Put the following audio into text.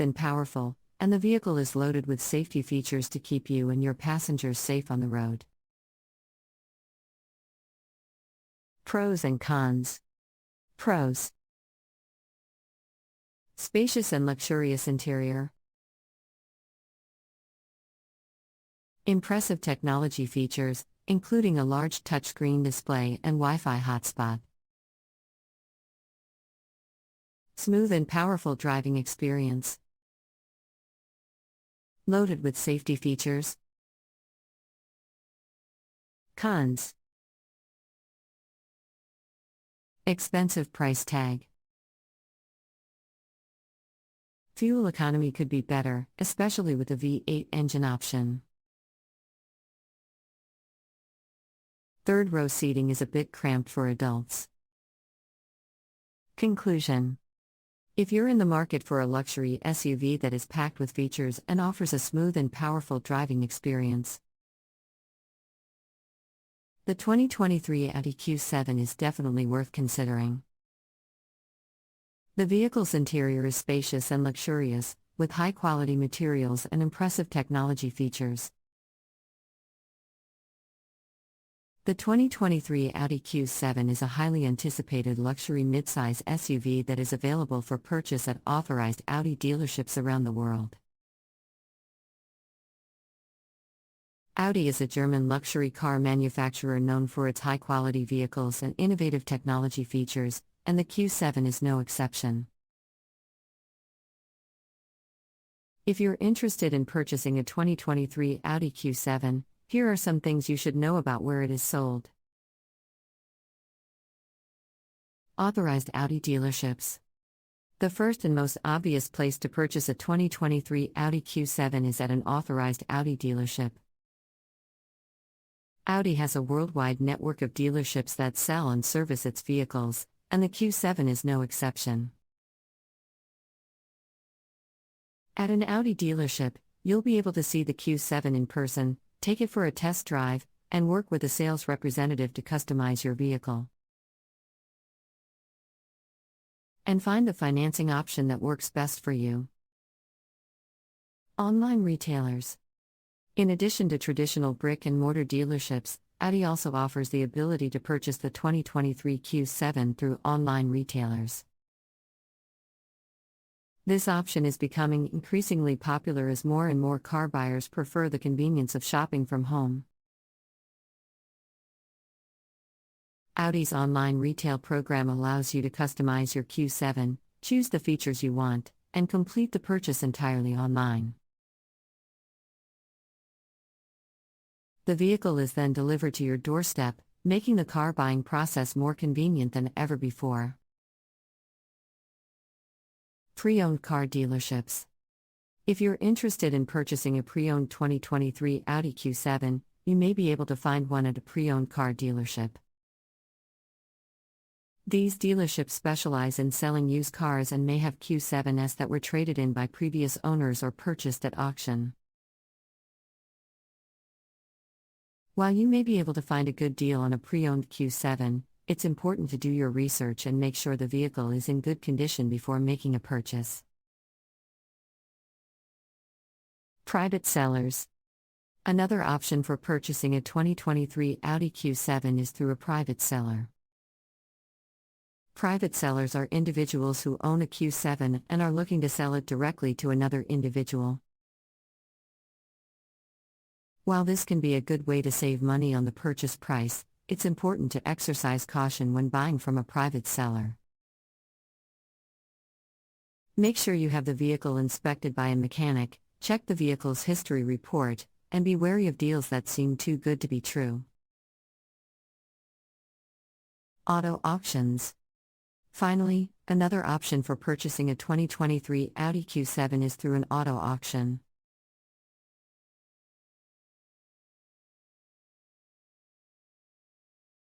and powerful, and the vehicle is loaded with safety features to keep you and your passengers safe on the road. Pros and cons. Pros: spacious and luxurious interior. Impressive technology features, including a large touchscreen display and Wi-Fi hotspot. Smooth and powerful driving experience. Loaded with safety features. Cons: expensive price tag. Fuel economy could be better, especially with a V8 engine option. Third row seating is a bit cramped for adults. Conclusion: if you're in the market for a luxury SUV that is packed with features and offers a smooth and powerful driving experience, the 2023 Audi Q7 is definitely worth considering. The vehicle's interior is spacious and luxurious, with high-quality materials and impressive technology features. The 2023 Audi Q7 is a highly anticipated luxury midsize SUV that is available for purchase at authorized Audi dealerships around the world. Audi is a German luxury car manufacturer known for its high-quality vehicles and innovative technology features, and the Q7 is no exception. If you're interested in purchasing a 2023 Audi Q7, here are some things you should know about where it is sold. Authorized Audi dealerships. The first and most obvious place to purchase a 2023 Audi Q7 is at an authorized Audi dealership. Audi has a worldwide network of dealerships that sell and service its vehicles, and the Q7 is no exception. At an Audi dealership, you'll be able to see the Q7 in person, take it for a test drive, and work with a sales representative to customize your vehicle. And find the financing option that works best for you. Online retailers. In addition to traditional brick-and-mortar dealerships, Audi also offers the ability to purchase the 2023 Q7 through online retailers. This option is becoming increasingly popular as more and more car buyers prefer the convenience of shopping from home. Audi's online retail program allows you to customize your Q7, choose the features you want, and complete the purchase entirely online. The vehicle is then delivered to your doorstep, making the car buying process more convenient than ever before. Pre-owned car dealerships. If you're interested in purchasing a pre-owned 2023 Audi Q7, you may be able to find one at a pre-owned car dealership. These dealerships specialize in selling used cars and may have Q7s that were traded in by previous owners or purchased at auction. While you may be able to find a good deal on a pre-owned Q7, it's important to do your research and make sure the vehicle is in good condition before making a purchase. Private sellers. Another option for purchasing a 2023 Audi Q7 is through a private seller. Private sellers are individuals who own a Q7 and are looking to sell it directly to another individual. While this can be a good way to save money on the purchase price, it's important to exercise caution when buying from a private seller. Make sure you have the vehicle inspected by a mechanic, check the vehicle's history report, and be wary of deals that seem too good to be true. Auto auctions. Finally, another option for purchasing a 2023 Audi Q7 is through an auto auction.